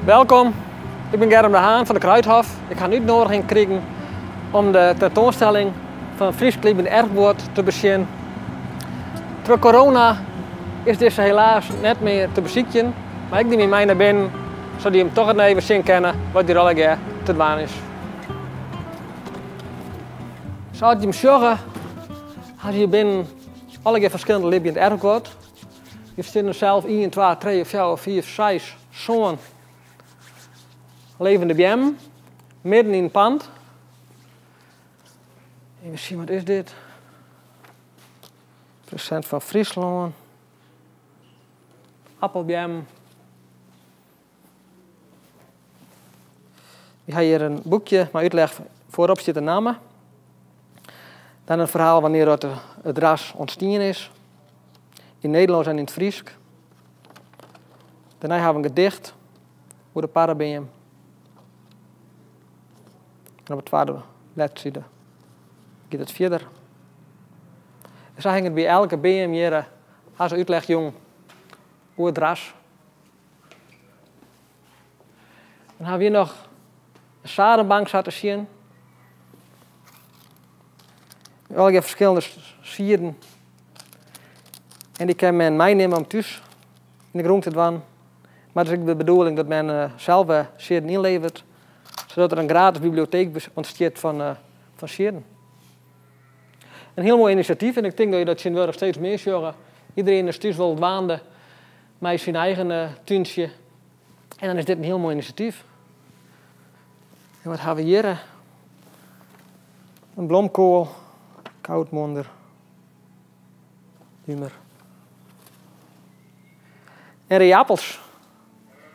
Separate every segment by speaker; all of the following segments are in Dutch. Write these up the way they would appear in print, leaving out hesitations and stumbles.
Speaker 1: Welkom, ik ben Germ de Haan van de Kruidhof. Ik ga een uitnodiging krijgen om de tentoonstelling van Fries Kliebend Erfgoed te bezienen. Door corona is deze helaas net meer te bezieken, maar ik neem in mij naar binnen, zodat je hem toch even zien kennen wat hier allemaal te doen is. Zou je hem zeggen, als je binnen alle verschillende Kliebend Erfgoed. Je ziet er zelf 1, 2, 3, 4, 5, 6 zo'n levende bjem, midden in het pand. Even zien, wat is dit? Present van Friesland. Appelbjem. We hebben hier een boekje met uitleg. Voorop zit de namen. Dan een verhaal wanneer het ras ontstaan is. In Nederlands en in het Fries. Daarna hebben we een gedicht over de parabiem. En op het tweede bladzijde gaat het verder. En zo hangt het bij elke BM hier als uitleg jong over het ras. Dan hebben we hier nog een zadenbank zaten zien. Allerlei verschillende sieren. En die kan men meenemen om thuis in de groente te doen. Maar het is ook de bedoeling dat men zelf sieren inlevert, zodat er een gratis bibliotheek ontstaat van sieren. Een heel mooi initiatief en ik denk dat je dat tegenwoordig steeds meer ziet. Iedereen is thuis wel waande met zijn eigen tuintje. En dan is dit een heel mooi initiatief. En wat hebben we hier? Een bloemkool, koudmonder, duimer. En reappels.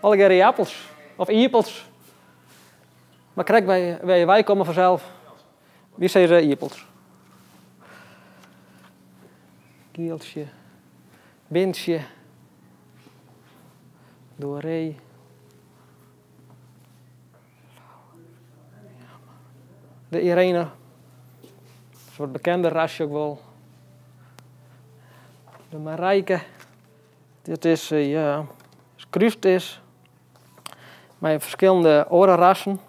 Speaker 1: Alle reappels. Of iepels. Maar kijk, wij komen vanzelf. Wie zijn ze iepels? Gieltje. Bintje. Doree. De Irene. Een soort bekende rasje ook wel. De Marijke. Dit is, kruist is. Met verschillende orenrassen.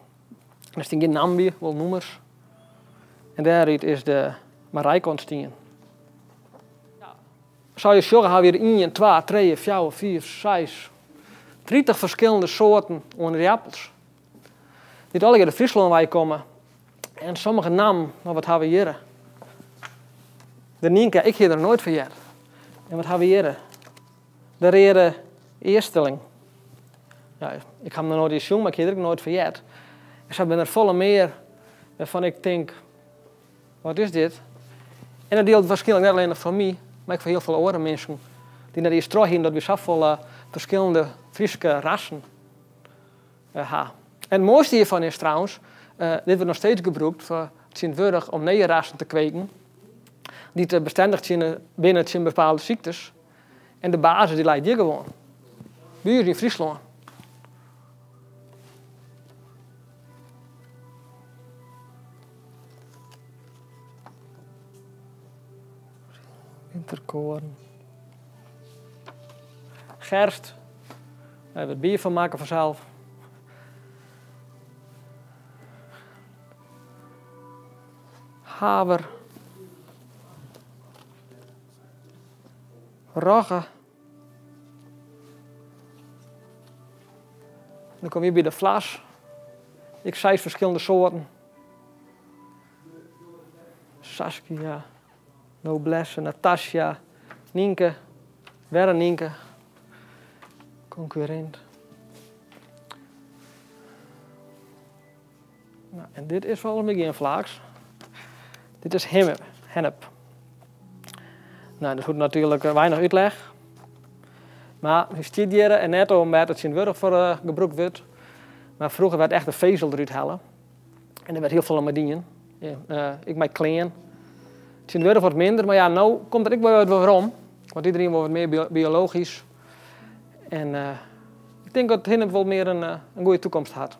Speaker 1: Er staan geen naam bij, wel noemers. En daaruit is de Marijke ontstaan. Zou je zeggen, hebben we hier 1, 2, 3, 4, 5, 6, 30 verschillende soorten onder appels. Dit alle uit Friesland waar komen. En sommige namen, maar wat hebben we hier? De Nienke, ik heb er nooit van gehad. En wat hebben we hier? De rere eersteling. Ja, ik heb hem nog nooit eens jong, maar ik heb er ook nooit van gehad. En zo ben er volle meer waarvan ik denk, wat is dit? En dat deelt waarschijnlijk niet alleen van mij, maar ook van heel veel andere mensen. Die naar die terug dat we zoveel verschillende Friese rassen hebben. En het mooiste hiervan is trouwens, dit wordt nog steeds gebruikt voor het om nieuwe rassen te kweken. Die te bestendig zijn binnen bepaalde ziektes. En de basis die lijkt hier gewoon. Bij ons in Friesland. Winterkoren. Gerst. Daar hebben we het bier van maken vanzelf. Haver. Rogge. Dan kom je bij de vlas. Ik 6 verschillende soorten. Saskia, Noblesse, Natasja, Nienke, weer een Nienke, concurrent. Nou, en dit is volgens mij geen vlaaks. Dit is hennep. Nou, dat hoeft natuurlijk weinig uitleg. Maar je ziet hier en net omdat het tegenwoordig voor gebruikt wordt. Maar vroeger werd echt de vezel eruit halen. En er werd heel veel aan dienen. Ik maak klein. Tegenwoordig wordt minder, maar ja, nou komt er ook wel uit waarom. Want iedereen wordt meer biologisch. En ik denk dat hennep wel meer een goede toekomst had.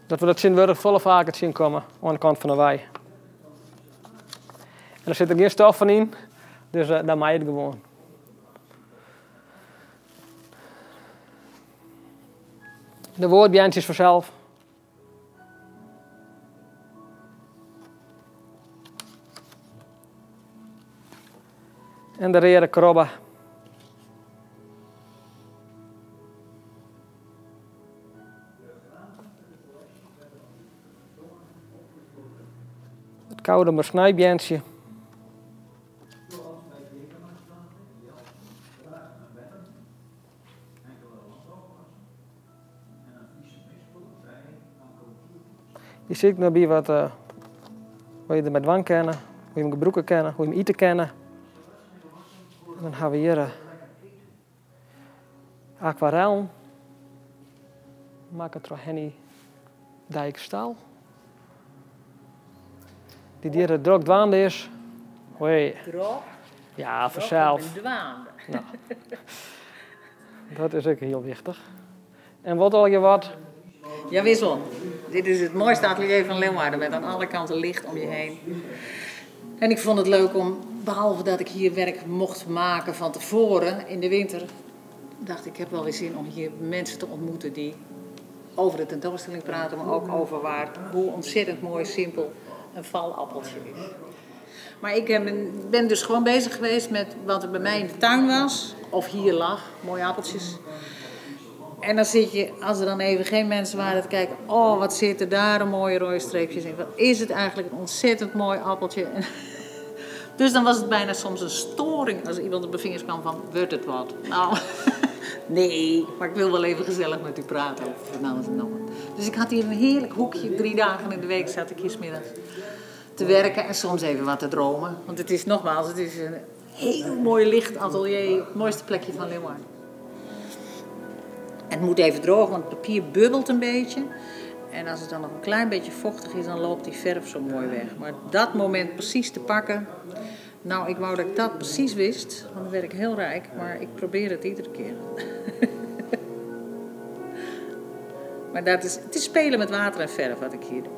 Speaker 1: Dat we dat tegenwoordig volle vaker zien komen aan de kant van de wei. En er zit er geen stof van in, dus daar maai je het gewoon. De woordbjentjes vanzelf. En de rere krobbe. Het koude maar snijbjentje. Je ziet nog bij wat hoe je er met wang kennen, hoe je hem gebruiken kennen, hoe je hem eten kennen. En dan hebben we hier aquarel. Maak het door Henny Dijkstaal. Die dieren druk dwaande is. Hoi.
Speaker 2: Drop?
Speaker 1: Ja, vanzelf.
Speaker 2: Dwaande.
Speaker 1: Nou, dat is ook heel wichtig. En wat al je wat?
Speaker 2: Ja, wissel. Dit is het mooiste atelier van Leeuwarden met aan alle kanten licht om je heen. En ik vond het leuk om, behalve dat ik hier werk mocht maken van tevoren in de winter, dacht ik heb wel weer zin om hier mensen te ontmoeten die over de tentoonstelling praten, maar ook over hoe ontzettend mooi simpel een valappeltje is. Maar ik ben dus gewoon bezig geweest met wat er bij mij in de tuin was, of hier lag, mooie appeltjes. En dan zit je, als er dan even geen mensen waren, te kijken, oh wat zitten daar een mooie rode streepjes in. Wat is het eigenlijk een ontzettend mooi appeltje. En dus dan was het bijna soms een storing als iemand op de vingers kwam van, wordt het wat? Nou, nee, maar ik wil wel even gezellig met u praten over van alles en nog wat. Dus ik had hier een heerlijk hoekje, 3 dagen in de week zat ik hier 's middags te werken en soms even wat te dromen. Want het is nogmaals, het is een heel mooi licht atelier op het mooiste plekje van Leeuwarden. Het moet even drogen, want het papier bubbelt een beetje. En als het dan nog een klein beetje vochtig is, dan loopt die verf zo mooi weg. Maar dat moment precies te pakken. Nou, ik wou dat ik dat precies wist, want dan werd ik heel rijk. Maar ik probeer het iedere keer. Maar het is spelen met water en verf wat ik hier doe.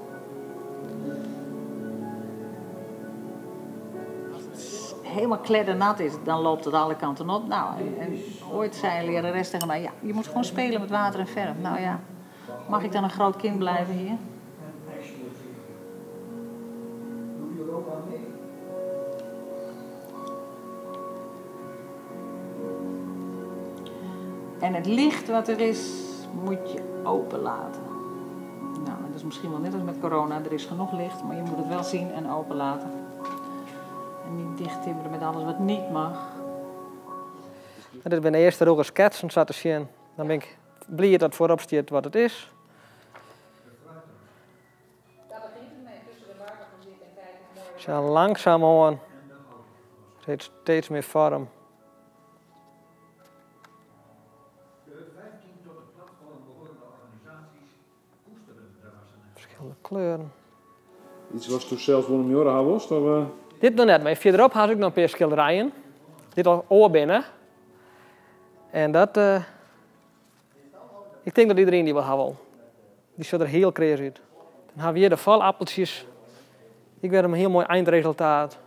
Speaker 2: Helemaal kleddernat is, dan loopt het alle kanten op. Nou, en ooit zei een lerares tegen mij, ja, je moet gewoon spelen met water en verf. Nou ja, mag ik dan een groot kind blijven hier? En het licht wat er is, moet je open laten. Nou, dat is misschien wel net als met corona, er is genoeg licht, maar je moet het wel zien en open laten. En niet dicht timmeren met alles wat niet mag.
Speaker 1: Dit ben de eerste roge schetsen zat te zien. Dan ben ik blij dat voorop staat wat het is. Zo langzaam aan. Het heeft steeds meer vorm. Verschillende kleuren.
Speaker 3: Iets was toen zelfs wel een jaren was? Of,
Speaker 1: Dit nog net, maar verderop had ik nog een paar schilderijen. Dit al oor binnen. En dat, ik denk dat iedereen die wil hebben. Die ziet er heel creatief uit. Dan hebben we hier de valappeltjes. Ik werd een heel mooi eindresultaat.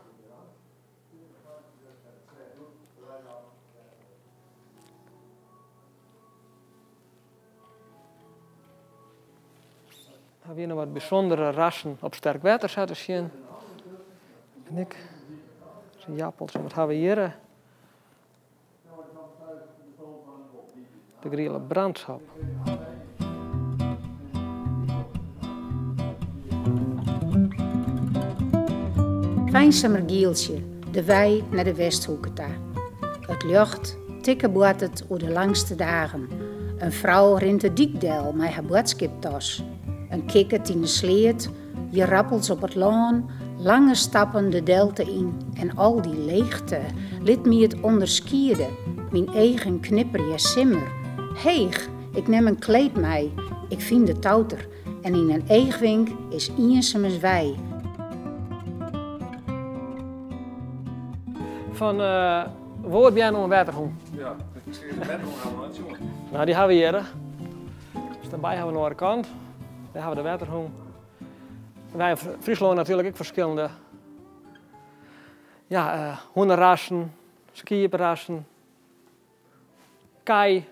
Speaker 1: Dan hebben we hier nog wat bijzondere rassen op sterk water zetten zien. En ik, zo'n jappels. En wat hebben we hier? De grille brandschap.
Speaker 4: Fijnsamer gieltje, de wei naar de Westhoeketa. Het lucht, tikke boet het oer de langste dagen. Een vrouw rint de diekdel met haar boodschaptas. Een kikkert in de sleet, je rappels op het laan, lange stappen de delte in. En al die leegte liet me het onderskieden. Mijn eigen knipperje simmer. Heeg, ik neem een kleed mee, ik vind de touter. En in een eegwink is eensemers wei.
Speaker 1: Van woord bij een waterhoen.
Speaker 3: ja, ik zie een bedroom aan het jongen.
Speaker 1: Nou, die hebben we hier. Dus daarbij hebben we aan de andere kant. Daar hebben we de waterhoen. Wij in Friesland natuurlijk ook verschillende hoenderrassen, skierrassen, kai,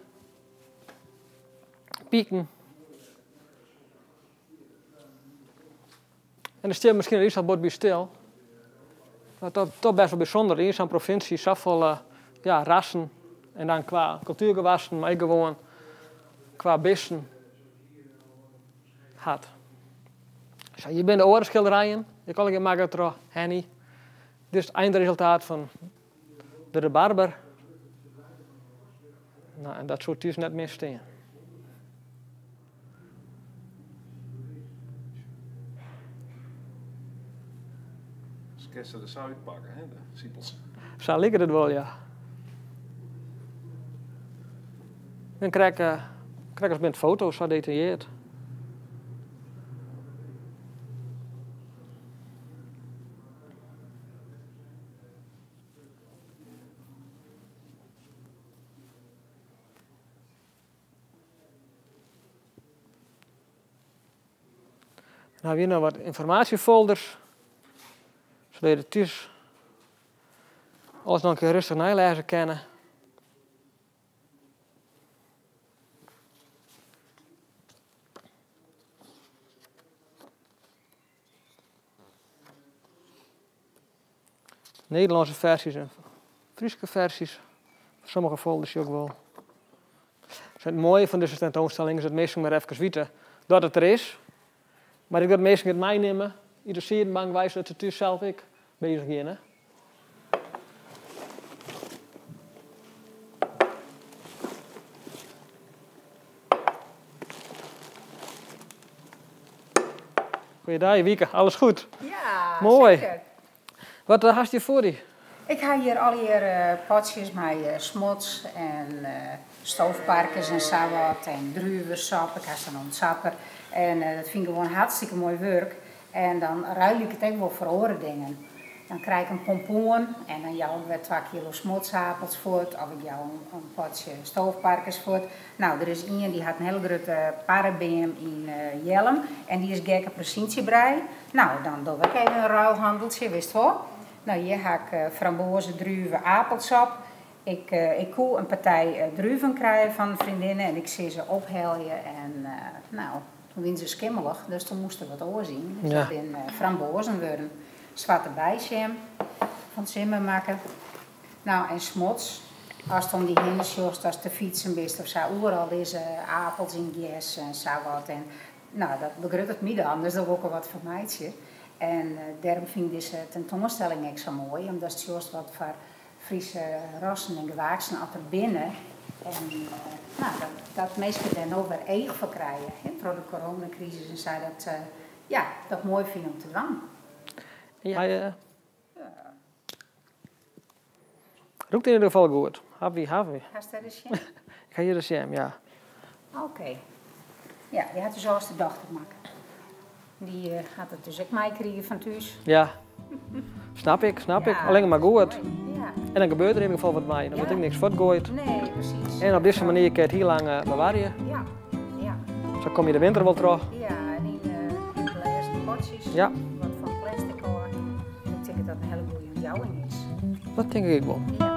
Speaker 1: pieken. En dan stil misschien iets wat bij stil. Maar toch best wel bijzonder. In zo'n provincie zoveel rassen. En dan qua cultuurgewassen, maar ook gewoon qua beesten had. Dus hier zijn de orenschilderijen. Ik kan het maken door Henny. Dit is het eindresultaat van de rabarber. Nou, en dat soort dus net meer staan.
Speaker 3: Sketsen de zou pakken, hè, de siepels.
Speaker 1: Zo liggen het wel, ja. Dan krijg ik met foto's zo detailleerd. Nou, weer nog wat informatiefolders. Zodat je thuis alles nog een keer rustig nalezen kennen. Nederlandse versies en Friese versies. Sommige folders ook wel. Het mooie van deze tentoonstelling is dat mensen maar even weten dat het er is. Maar ik wil mensen het meenemen. Ieder zie het bang wijs dat ze thuis zelf ik bezig zijn. Hè? Goeiedag, Wieke. Alles goed?
Speaker 4: Ja,
Speaker 1: mooi.
Speaker 4: Zeker.
Speaker 1: Wat had je voor die?
Speaker 4: Ik ga hier al hier potjes met smots en stoofparkers en sawat en druivensap. Ik ga ze dan ontsapper. En dat vind ik gewoon hartstikke mooi werk. En dan ruil ik het ook wel voor andere dingen. Dan krijg ik een pompoen en dan jou weer 2 kilo smotsapels voort. Of ik jou een potje stoofparkers voort. Nou, er is iemand die had een heel grote parabeam in Jelm. En die is gekke presentiebrei. Nou, dan doe ik even een ruilhandeltje, wist wel. Nou, hier ga ik frambozen, druiven, appelsap. Ik koe een partij druiven krijgen van vriendinnen en ik zie ze opheljen. En nou, toen waren ze skimmelig, dus toen moest er wat oorzien. Dus dat in frambozen worden. Zwarte bijjam van simmen maken. Nou, en smots. Als het om die hindersjost, als de fietsen best of zo, overal is appels in gas en zo wat. En nou, dat begrut het me dan, dus dat ook al wat voor meidje. En daarom vind ik deze tentoonstelling ook zo mooi, omdat het juist wat voor Friese rassen en gewaaksen er binnen. En nou, dat mensen dan ook weer eigen voor krijgen, hè, door de coronacrisis en zo, dat mooi vinden om te doen.
Speaker 1: Ja. Roekt in ieder geval goed. Happy.
Speaker 4: Ga je daar eens zien?
Speaker 1: Ik ga hier eens zien, ja.
Speaker 4: Oké. Ja, die had dus als de dochter maken. Die gaat het dus ook meekrijgen van thuis.
Speaker 1: Ja. Snap ik. Alleen maar goed.
Speaker 4: Ja.
Speaker 1: En dan gebeurt er in ieder geval wat mee. Dan wordt ik niks voortgooid.
Speaker 4: Nee, precies.
Speaker 1: En op deze manier kun je het heel lang bewaren.
Speaker 4: Ja.
Speaker 1: Zo kom je de winter wel terug.
Speaker 4: Ja, en in glazen potjes.
Speaker 1: Ja.
Speaker 4: Wat van plastic hoor. Ik denk dat dat een hele goede ontjouwing is.
Speaker 1: Dat denk ik wel.
Speaker 4: Ja.